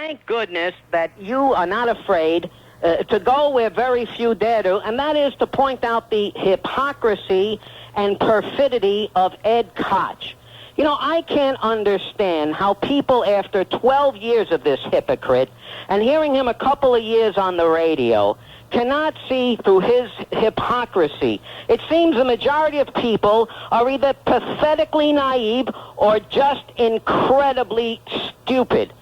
Thank goodness that you are not afraid to go where very few dare to, and that is to point out the hypocrisy and perfidy of Ed Koch. You know, I can't understand how people, after 12 years of this hypocrite, and hearing him a couple of years on the radio, cannot see through his hypocrisy. It seems the majority of people are either pathetically naive or just incredibly stupid.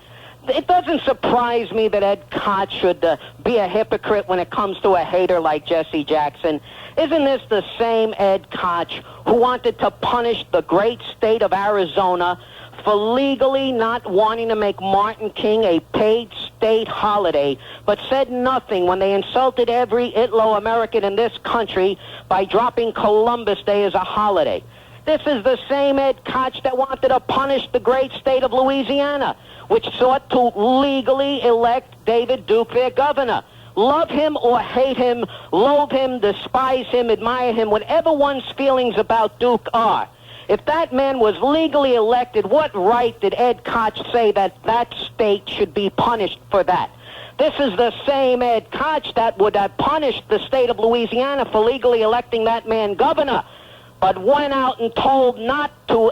It doesn't surprise me that Ed Koch should be a hypocrite when it comes to a hater like Jesse Jackson. Isn't this the same Ed Koch who wanted to punish the great state of Arizona for legally not wanting to make Martin King a paid state holiday, but said nothing when they insulted every Italo-American in this country by dropping Columbus Day as a holiday? This is the same Ed Koch that wanted to punish the great state of Louisiana, which sought to legally elect David Duke their governor. Love him or hate him, loathe him, despise him, admire him, whatever one's feelings about Duke are. If that man was legally elected, what right did Ed Koch say that that state should be punished for that? This is the same Ed Koch that would have punished the state of Louisiana for legally electing that man governor, but went out and told not to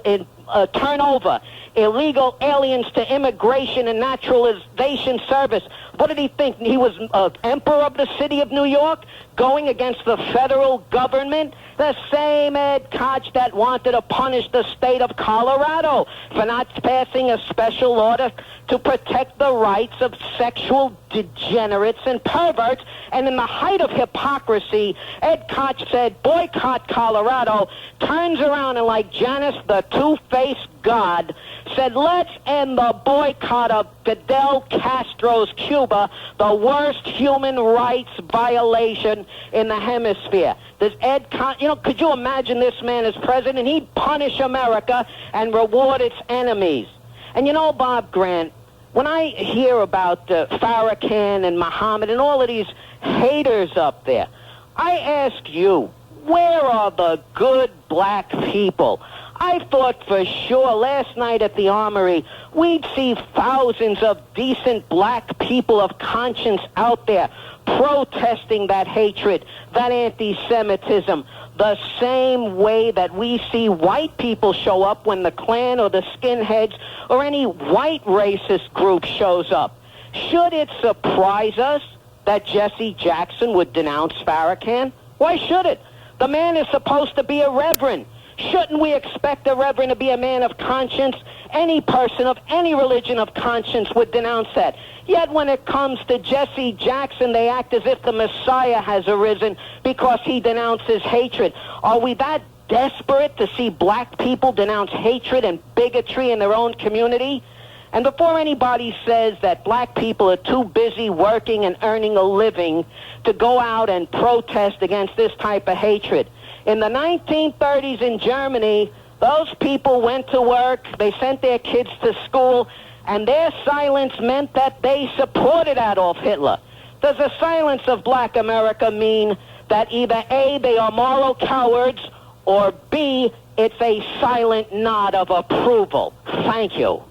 turn over illegal aliens to Immigration and Naturalization Service. What did he think? He was emperor of the city of New York, going against the federal government? The same Ed Koch that wanted to punish the state of Colorado for not passing a special order to protect the rights of sexual degenerates and perverts. And in the height of hypocrisy, Ed Koch said, boycott Colorado, turns around and like Janus the two-faced God, said, let's end the boycott of Fidel Castro's Cuba, the worst human rights violation in the hemisphere. Does Ed Koch, could you imagine this man as president? He'd punish America and reward its enemies. And Bob Grant, when I hear about Farrakhan and Muhammad and all of these haters up there, I ask you, where are the good black people? I thought for sure last night at the Armory we'd see thousands of decent black people of conscience out there protesting that hatred, that anti-Semitism, the same way that we see white people show up when the Klan or the skinheads or any white racist group shows up. Should it surprise us that Jesse Jackson would denounce Farrakhan? Why should it? The man is supposed to be a reverend. Shouldn't we expect a reverend to be a man of conscience? Any person of any religion of conscience would denounce that. Yet when it comes to Jesse Jackson, they act as if the Messiah has arisen because he denounces hatred. Are we that desperate to see black people denounce hatred and bigotry in their own community? And before anybody says that black people are too busy working and earning a living to go out and protest against this type of hatred, in the 1930s in Germany, those people went to work, they sent their kids to school, and their silence meant that they supported Adolf Hitler. Does the silence of black America mean that either A, they are moral cowards, or B, it's a silent nod of approval? Thank you.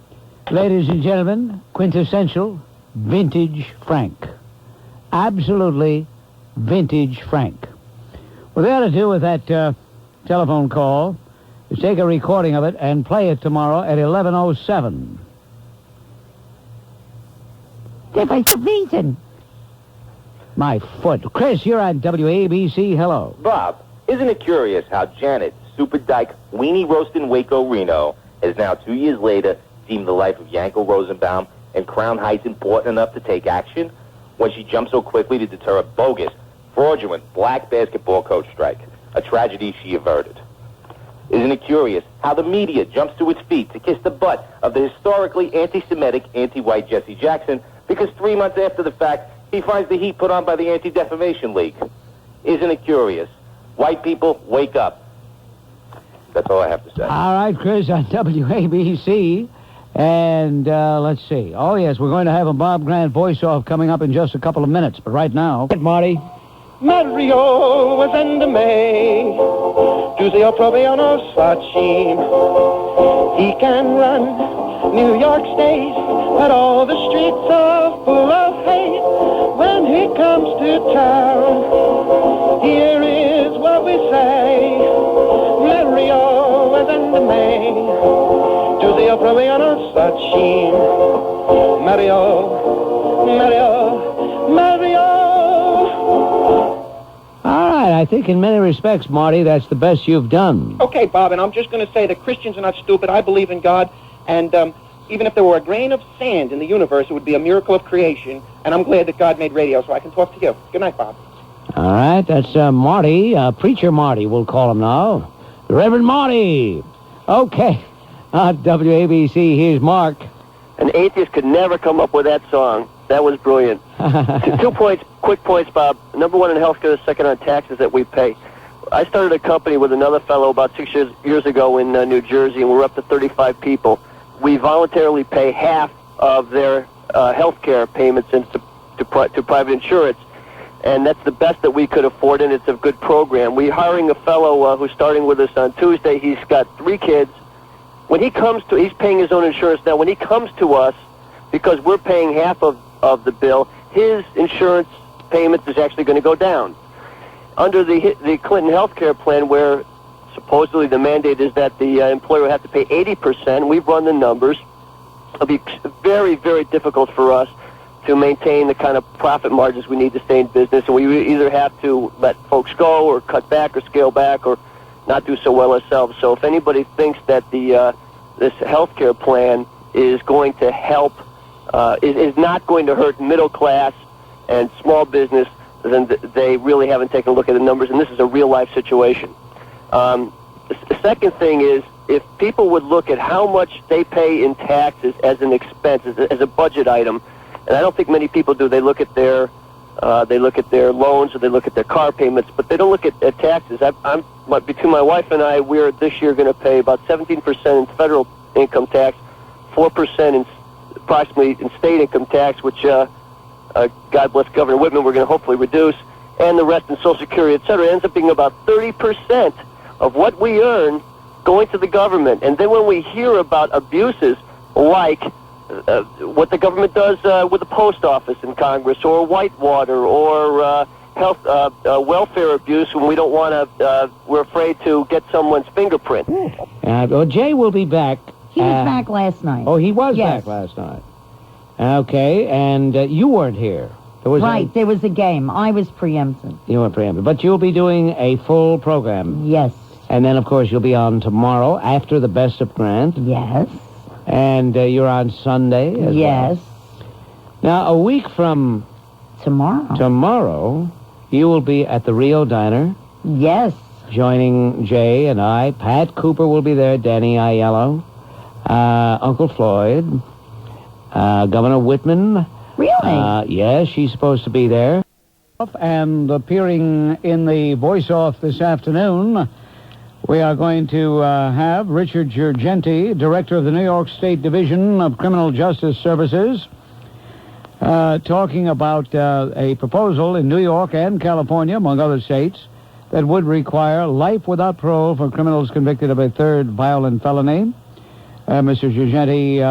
Ladies and gentlemen, quintessential vintage Frank. Absolutely vintage Frank. What they ought to do with that telephone call is take a recording of it and play it tomorrow at 11:07. Difference of reason. My foot. Chris, you're on WABC. Hello. Bob, isn't it curious how Janet, Super Dyke, Weenie Roastin' Waco Reno, has now 2 years later deemed the life of Yanko Rosenbaum and Crown Heights important enough to take action when she jumped so quickly to deter a bogus, fraudulent black basketball coach strike, a tragedy she averted? Isn't it curious how the media jumps to its feet to kiss the butt of the historically anti-Semitic, anti-white Jesse Jackson because 3 months after the fact, he finds the heat put on by the Anti-Defamation League? Isn't it curious? White people, wake up. That's all I have to say. All right, Chris, on WABC. And let's see. Oh, yes, we're going to have a Bob Grant voice-off coming up in just a couple of minutes. But right now, Marty. Mario was in the May. Giuseppe Proviano Sachin. He can run New York State, but all the streets are full of hate. When he comes to town, here is what we say. Mario was in the May. Giuseppe Proviano Sachin. Mario, Mario, Mario. All right, I think in many respects, Marty, that's the best you've done. Okay, Bob, and I'm just going to say that Christians are not stupid. I believe in God, and even if there were a grain of sand in the universe, it would be a miracle of creation, and I'm glad that God made radio so I can talk to you. Good night, Bob. All right, that's Marty, Preacher Marty, we'll call him now. The Reverend Marty. Okay, WABC, here's Mark. An atheist could never come up with that song. That was brilliant. 2 points, quick points, Bob. Number one in healthcare, the second on taxes that we pay. I started a company with another fellow about 6 years ago in New Jersey, and we're up to 35 people. We voluntarily pay half of their health care payments to private insurance, and that's the best that we could afford, and it's a good program. We're hiring a fellow who's starting with us on Tuesday. He's got 3 kids. When he comes to, he's paying his own insurance now. When he comes to us, because we're paying half of the bill, his insurance payments is actually going to go down. Under the Clinton health care plan, where supposedly the mandate is that the employer will have to pay 80%, we've run the numbers. It'll be very, very difficult for us to maintain the kind of profit margins we need to stay in business, and we either have to let folks go or cut back or scale back or not do so well ourselves. So if anybody thinks that this health care plan is going to help, is not going to hurt middle class and small business, then they really haven't taken a look at the numbers, and this is a real-life situation. The second thing is, if people would look at how much they pay in taxes as an expense, as a budget item, and I don't think many people do. They look at their loans or they look at their car payments, but they don't look at taxes. Between my wife and I, we're this year going to pay about 17% in federal income tax, 4% approximately in state income tax, which God bless Governor Whitman, we're going to hopefully reduce, and the rest in Social Security, et cetera. It ends up being about 30% of what we earn going to the government. And then when we hear about abuses like what the government does with the post office in Congress, or Whitewater, or health welfare abuse, when we don't want to, we're afraid to get someone's fingerprint. Well, Jay will be back. He was back last night. Oh, he was back last night. Okay, and you weren't here. There was a game. I was preempted. You were preempted. But you'll be doing a full program. Yes. And then, of course, you'll be on tomorrow after the Best of Grant. Yes. And you're on Sunday as yes. well. Now, a week from tomorrow, you will be at the Rio Diner. Yes. Joining Jay and I. Pat Cooper will be there, Danny Aiello, Uncle Floyd, Governor Whitman. Really? Yes, she's supposed to be there. And appearing in the voice-off this afternoon, we are going to have Richard Girgenti, Director of the New York State Division of Criminal Justice Services, talking about a proposal in New York and California, among other states, that would require life without parole for criminals convicted of a third violent felony. Mr. Girgenti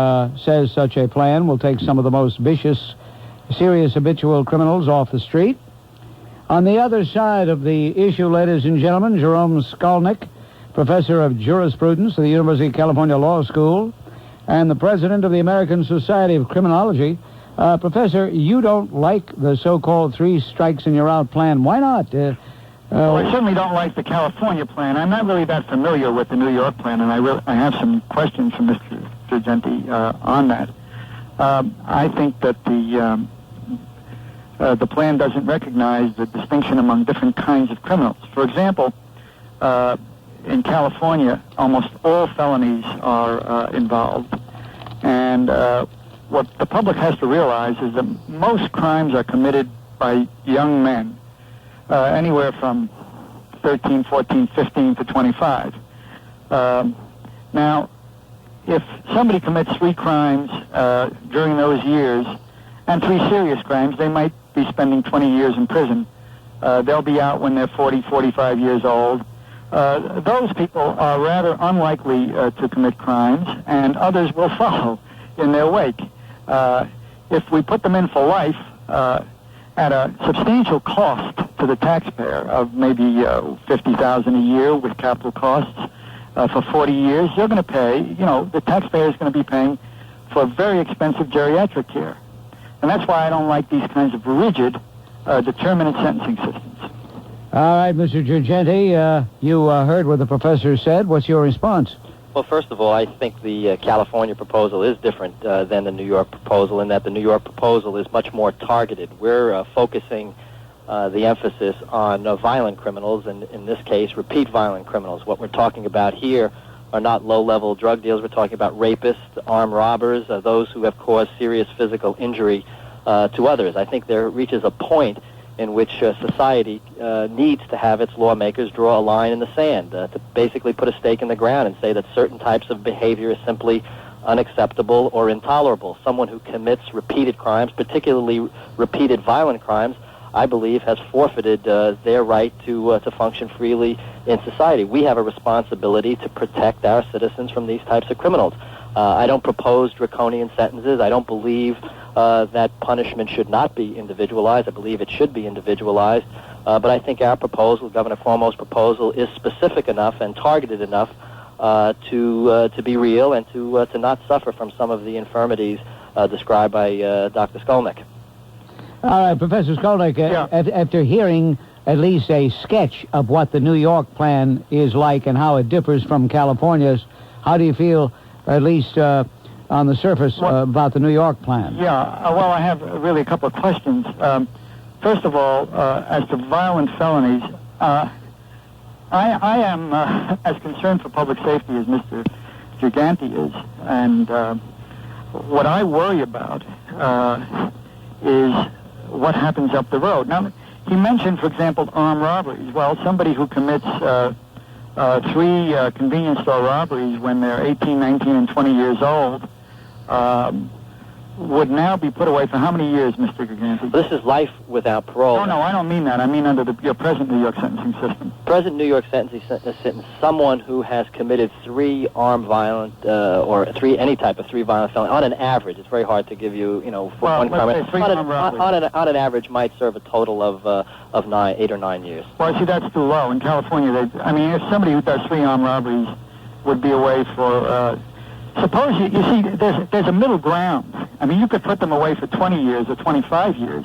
says such a plan will take some of the most vicious, serious habitual criminals off the street. On the other side of the issue, ladies and gentlemen, Jerome Skolnick, Professor of Jurisprudence at the University of California Law School and the President of the American Society of Criminology. Professor, you don't like the so-called 3 strikes and you're out plan. Why not? Well, I certainly don't like the California plan. I'm not really that familiar with the New York plan, and I have some questions for Mr. Girgenti on that. I think that the plan doesn't recognize the distinction among different kinds of criminals. For example, in California, almost all felonies are involved, and what the public has to realize is that most crimes are committed by young men. Anywhere from 13, 14, 15 to 25. Now, if somebody commits 3 crimes during those years, and 3 serious crimes, they might be spending 20 years in prison. They'll be out when they're 40, 45 years old. Those people are rather unlikely to commit crimes, and others will follow in their wake. If we put them in for life at a substantial cost to the taxpayer of maybe $50,000 a year with capital costs for 40 years, you're going to pay, the taxpayer is going to be paying for very expensive geriatric care. And that's why I don't like these kinds of rigid, determinate sentencing systems. All right, Mr. Girgenti, you heard what the professor said. What's your response? Well, first of all, I think the California proposal is different than the New York proposal in that the New York proposal is much more targeted. We're focusing the emphasis on violent criminals, and in this case, repeat violent criminals. What we're talking about here are not low-level drug dealers. We're talking about rapists, armed robbers, those who have caused serious physical injury to others. I think there reaches a point in which society needs to have its lawmakers draw a line in the sand, to basically put a stake in the ground and say that certain types of behavior is simply unacceptable or intolerable. Someone who commits repeated crimes, particularly repeated violent crimes, I believe has forfeited their right to function freely in society. We have a responsibility to protect our citizens from these types of criminals. I don't propose draconian sentences. I don't believe that punishment should not be individualized. I believe it should be individualized. But I think our proposal, Governor Cuomo's proposal, is specific enough and targeted enough to be real and to not suffer from some of the infirmities described by Dr. Skolnick. All right, Professor Skolnick, after hearing at least a sketch of what the New York plan is like and how it differs from California's, how do you feel, at least on the surface, about the New York plan? Yeah, well, I have really a couple of questions. First of all, as to violent felonies, I am as concerned for public safety as Mr. Girgenti is, and what I worry about is what happens up the road. Now, he mentioned, for example, armed robberies. Well, somebody who commits 3 convenience store robberies when they're 18, 19, and 20 years old would now be put away for how many years, Mr. Girgenti? This is life without parole. No, I don't mean that. I mean under your present New York sentencing system. Present New York sentencing system, someone who has committed 3 armed violent or any type of 3 violent felony, on an average, it's very hard to give you, for one crime. On an average, might serve a total of 8 or 9 years. Well, see, that's too low. In California, if somebody who does 3 armed robberies would be away for... Suppose you see, there's a middle ground. I mean, you could put them away for 20 years or 25 years.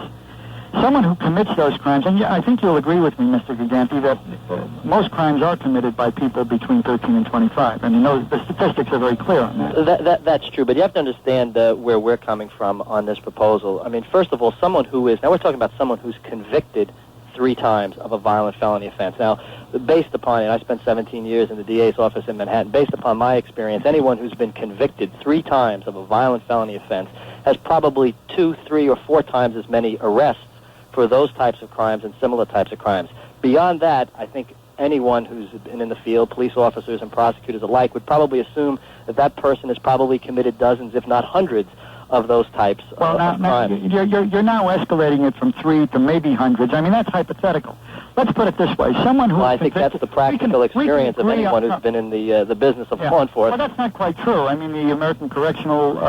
Someone who commits those crimes, and I think you'll agree with me, Mr. Girgenti, that most crimes are committed by people between 13 and 25. I mean, the statistics are very clear on that. That's true, but you have to understand where we're coming from on this proposal. I mean, first of all, someone who is, now we're talking about someone who's convicted 3 times of a violent felony offense. Now, based upon it, I spent 17 years in the DA's office in Manhattan. Based upon my experience, anyone who's been convicted 3 times of a violent felony offense has probably 2, 3, or 4 times as many arrests for those types of crimes and similar types of crimes. Beyond that, I think anyone who's been in the field, police officers and prosecutors alike, would probably assume that that person has probably committed dozens, if not hundreds, of those types of crimes. You're now escalating it from 3 to maybe hundreds. I mean, that's hypothetical. Let's put it this way. Someone who... Well, I think that's the practical experience of anyone who's been in the business of law enforcement. Well, that's not quite true. I mean, the American Correctional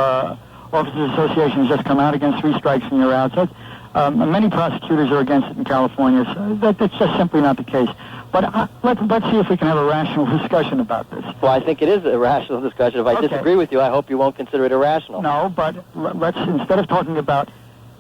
Officers Association has just come out against 3 strikes and you're out. So many prosecutors are against it in California. So that's just simply not the case. But let's see if we can have a rational discussion about this. Well, I think it is a rational discussion. If I disagree with you, I hope you won't consider it irrational. No, but let's, instead of talking about,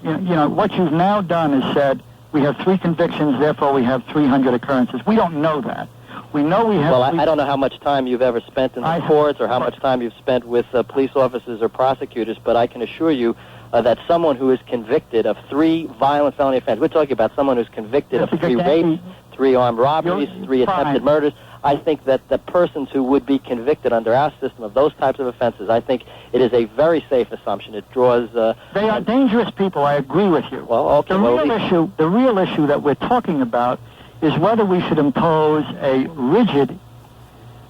what you've now done is said, we have 3 convictions, therefore we have 300 occurrences. We don't know that. We know we have... Well, I don't know how much time you've ever spent in the courts or how much time you've spent with police officers or prosecutors, but I can assure you that someone who is convicted of 3 violent felony offenses, we're talking about someone who's convicted of 3 rapes, 3 armed robberies, 3 attempted murders. I think that the persons who would be convicted under our system of those types of offenses, I think it is a very safe assumption. It draws... they are dangerous people, I agree with you. Well, okay. The real issue that we're talking about is whether we should impose a rigid,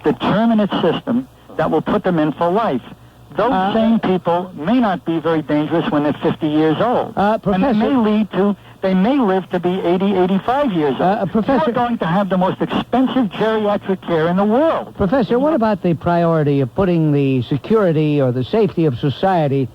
determinate system that will put them in for life. those same people may not be very dangerous when they're 50 years old. Professor, And they may live to be 80, 85 years old. Professor, We're going to have the most expensive geriatric care in the world. Professor, what about the priority of putting the security or the safety of society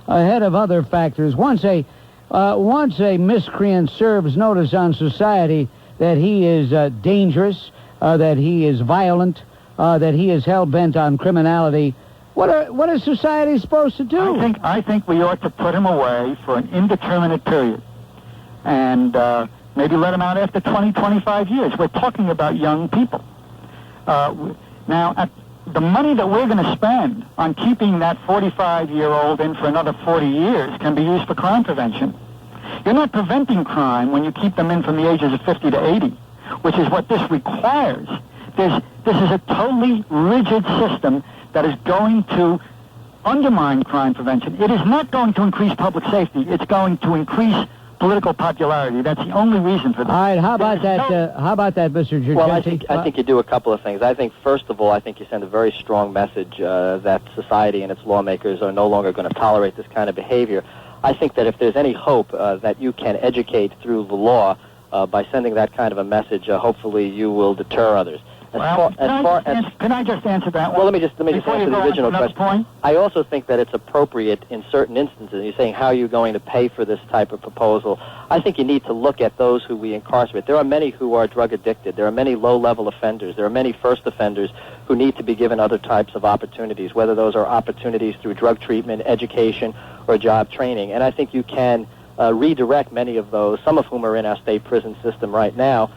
ahead of other factors? Once a miscreant serves notice on society that he is dangerous, that he is violent, that he is hell-bent on criminality, what is society supposed to do? I think we ought to put him away for an indeterminate period, and maybe let him out after 20, 25 years. We're talking about young people. Now, the money that we're going to spend on keeping that 45-year-old in for another 40 years can be used for crime prevention. You're not preventing crime when you keep them in from the ages of 50 to 80, which is what this requires. This is a totally rigid system that is going to undermine crime prevention. It is not going to increase public safety. It's going to increase political popularity. That's the only reason for this. All right, how about that, Mr. Giorgetti? Well, I think you do a couple of things. I think, first of all, I think you send a very strong message that society and its lawmakers are no longer going to tolerate this kind of behavior. I think that if there's any hope that you can educate through the law by sending that kind of a message, hopefully you will deter others. Can I just answer that one? Well, let me just answer the original question. Point? I also think that it's appropriate in certain instances. You're saying, how are you going to pay for this type of proposal? I think you need to look at those who we incarcerate. There are many who are drug addicted. There are many low-level offenders. There are many first offenders who need to be given other types of opportunities, whether those are opportunities through drug treatment, education, or job training. And I think you can redirect many of those, some of whom are in our state prison system right now,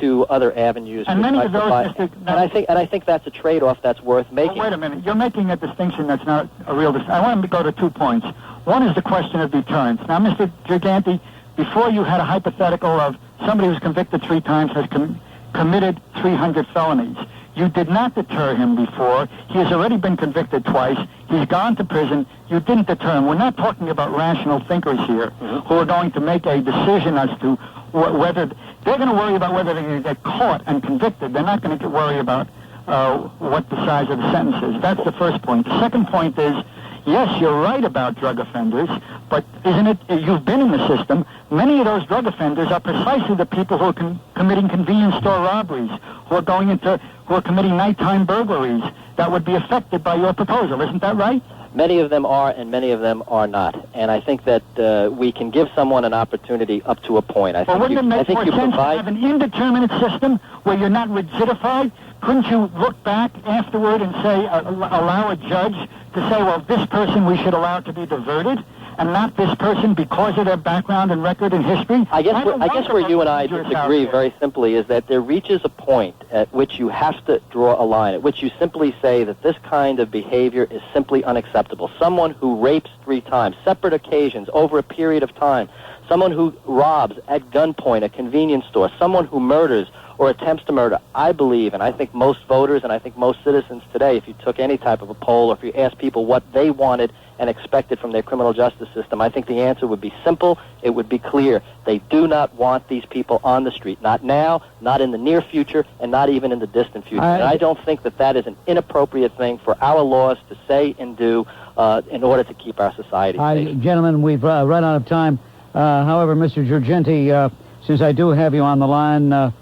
to other avenues. And many of those, and I think that's a trade-off that's worth making. Well, wait a minute. You're making a distinction that's not a real distinction. I want to go to 2 points. One is the question of deterrence. Now, Mr. Giganti, before you had a hypothetical of somebody who's convicted 3 times has committed 300 felonies. You did not deter him before. He has already been convicted twice. He's gone to prison. You didn't deter him. We're not talking about rational thinkers here who are going to make a decision as to whether they're going to worry about whether they're going to get caught and convicted. They're not going to worry about what the size of the sentence is. That's the first point. The second point is, yes, you're right about drug offenders, but isn't it, you've been in the system, many of those drug offenders are precisely the people who are committing convenience store robberies, who are committing nighttime burglaries that would be affected by your proposal. Isn't that right? Many of them are, and many of them are not. And I think that we can give someone an opportunity up to a point. Wouldn't it make more sense to have an indeterminate system where you're not rigidified? Couldn't you look back afterward and say, allow a judge to say, well, this person we should allow to be diverted, and not this person because of their background and record and history? I guess where you and I disagree very simply is that there reaches a point at which you have to draw a line, at which you simply say that this kind of behavior is simply unacceptable. Someone who rapes 3 times, separate occasions, over a period of time, someone who robs at gunpoint a convenience store, someone who murders or attempts to murder. I believe, and I think most voters and I think most citizens today, if you took any type of a poll or if you asked people what they wanted and expected from their criminal justice system, I think the answer would be simple. It would be clear. They do not want these people on the street. Not now, not in the near future, and not even in the distant future. And I don't think that that is an inappropriate thing for our laws to say and do in order to keep our society safe. Gentlemen, we've run out of time. However, Mr. Giorgetti, since I do have you on the line,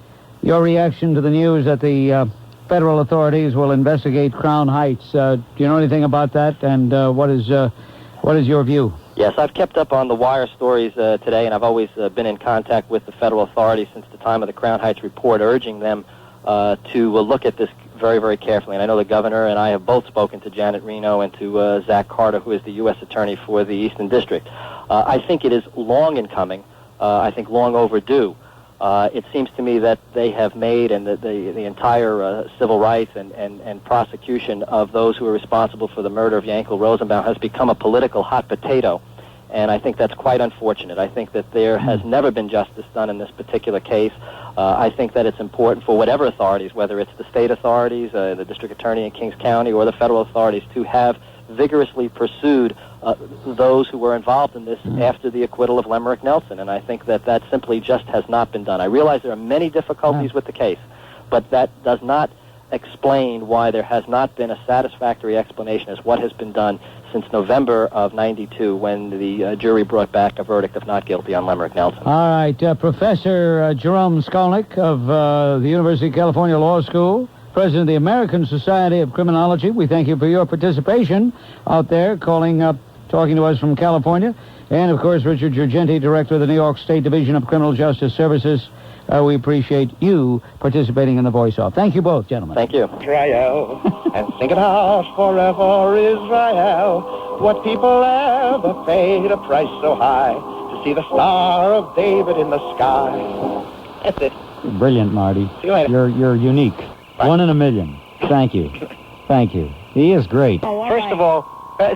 your reaction to the news that the federal authorities will investigate Crown Heights. Do you know anything about that? And what is your view? Yes, I've kept up on the wire stories today, and I've always been in contact with the federal authorities since the time of the Crown Heights report, urging them to look at this very, very carefully. And I know the governor and I have both spoken to Janet Reno and to Zach Carter, who is the U.S. Attorney for the Eastern District. I think it is long in coming. I think long overdue. It seems to me that they have made, and the entire civil rights and prosecution of those who are responsible for the murder of Yankel Rosenbaum has become a political hot potato, and I think that's quite unfortunate. I think that there has never been justice done in this particular case. I think that it's important for whatever authorities, whether it's the state authorities, the district attorney in Kings County, or the federal authorities, to have vigorously pursued those who were involved in this after the acquittal of Lemerick Nelson, and I think that that simply just has not been done. I realize there are many difficulties with the case, but that does not explain why there has not been a satisfactory explanation as what has been done since November of '92, when the jury brought back a verdict of not guilty on Lemerick Nelson. All right, Professor Jerome Skolnick of the University of California Law School, President of the American Society of Criminology. We thank you for your participation out there, calling up, talking to us from California. And, of course, Richard Girgenti, Director of the New York State Division of Criminal Justice Services. We appreciate you participating in the voice-off. Thank you both, gentlemen. Thank you. Israel, and sing it out forever, Israel. What people ever paid a price so high to see the Star of David in the sky. That's it. Brilliant, Marty. See you later. You're unique. Bye. 1 in a million. Thank you. Thank you. He is great. First of all,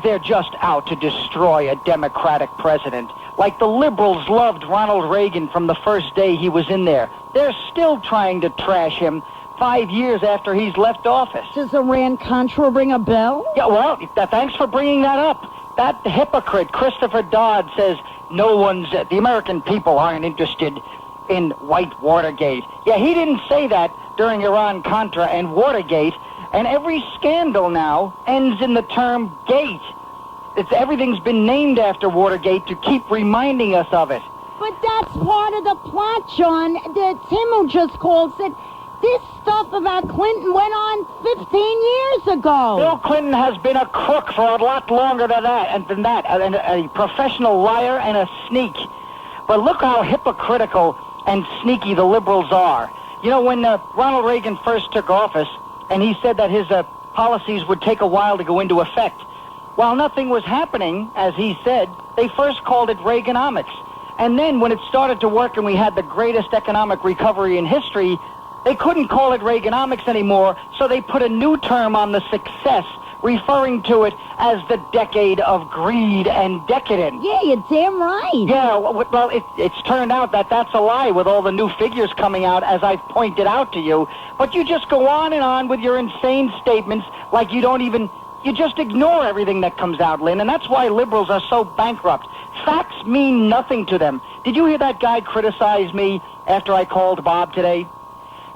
they're just out to destroy a Democratic president. Like the liberals loved Ronald Reagan from the first day he was in there. They're still trying to trash him 5 years after he's left office. Does Iran-Contra ring a bell? Yeah, well, thanks for bringing that up. That hypocrite, Christopher Dodd, says the American people aren't interested in white Watergate. Yeah, he didn't say that during Iran-Contra and Watergate. And every scandal now ends in the term gate. Everything's been named after Watergate to keep reminding us of it. But that's part of the plot, John. Tim, who just called, said this stuff about Clinton went on 15 years ago. Bill Clinton has been a crook for a lot longer than that, and a professional liar and a sneak. But look how hypocritical and sneaky the liberals are. You know, when Ronald Reagan first took office, and he said that his policies would take a while to go into effect. While nothing was happening, as he said, they first called it Reaganomics. And then when it started to work and we had the greatest economic recovery in history, they couldn't call it Reaganomics anymore, so they put a new term on the success, referring to it as the decade of greed and decadence. Yeah, you're damn right. Yeah, well, it's turned out that that's a lie with all the new figures coming out, as I've pointed out to you. But you just go on and on with your insane statements like you just ignore everything that comes out, Lynn, and that's why liberals are so bankrupt. Facts mean nothing to them. Did you hear that guy criticize me after I called Bob today?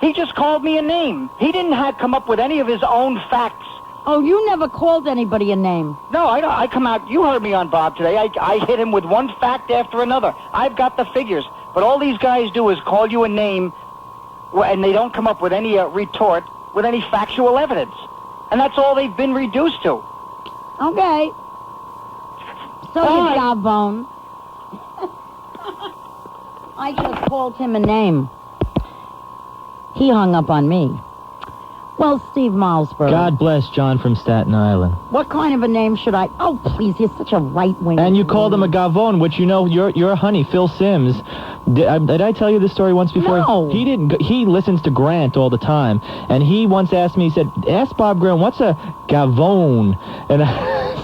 He just called me a name. He didn't come up with any of his own facts. Oh, you never called anybody a name. No, I come out. You heard me on Bob today. I hit him with one fact after another. I've got the figures. But all these guys do is call you a name, and they don't come up with any retort with any factual evidence. And that's all they've been reduced to. Okay. So you jawbone. I just called him a name. He hung up on me. Well, Steve Milesburg. God bless John from Staten Island. What kind of a name should I... Oh, please, you're such a right-wing... And you called him a gavone, which you know, your honey, Phil Sims. Did I tell you this story once before? No. He didn't. He listens to Grant all the time. And he once asked me, he said, ask Bob Graham, what's a gavone? And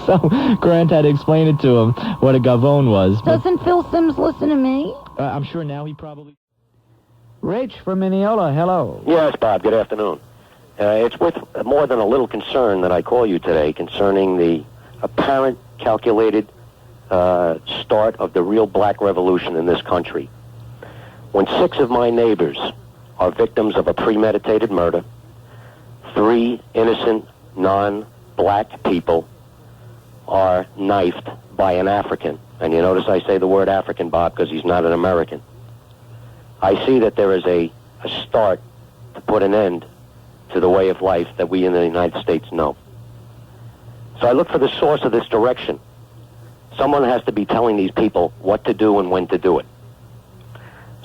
so Grant had to explain it to him, what a gavone was. Doesn't Phil Sims listen to me? I'm sure now he probably... Rich from Mineola, hello. Yes, Bob, good afternoon. It's with more than a little concern that I call you today concerning the apparent calculated start of the real black revolution in this country. When 6 of my neighbors are victims of a premeditated murder, 3 innocent, non-black people are knifed by an African. And you notice I say the word African, Bob, because he's not an American. I see that there is a start to put an end to the way of life that we in the United States know. So I look for the source of this direction. Someone has to be telling these people what to do and when to do it.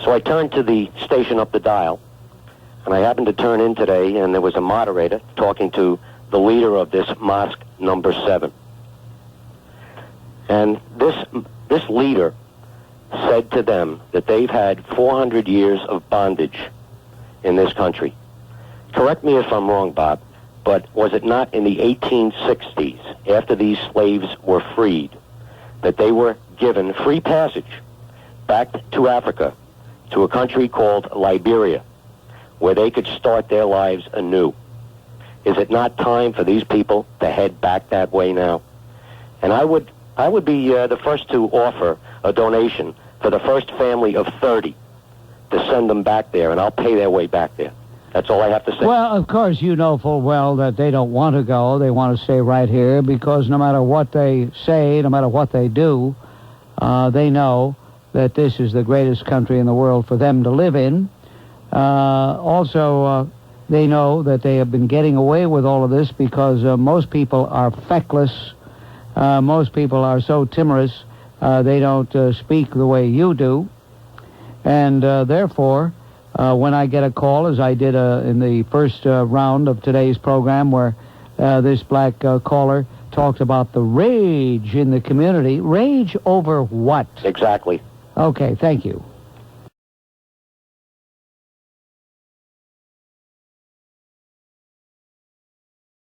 So I turned to the station up the dial, and I happened to turn in today, and there was a moderator talking to the leader of this mosque number 7. And this leader said to them that they've had 400 years of bondage in this country. Correct me if I'm wrong, Bob, but was it not in the 1860s, after these slaves were freed, that they were given free passage back to Africa, to a country called Liberia, where they could start their lives anew? Is it not time for these people to head back that way now? And I would be the first to offer a donation for the first family of 30 to send them back there, and I'll pay their way back there. That's all I have to say. Well, of course, you know full well that they don't want to go. They want to stay right here because no matter what they say, no matter what they do, they know that this is the greatest country in the world for them to live in. Also, they know that they have been getting away with all of this because most people are feckless. Most people are so timorous, they don't speak the way you do. And therefore, when I get a call, as I did in the first round of today's program, where this black caller talked about the rage in the community. Rage over what? Exactly. Okay, thank you.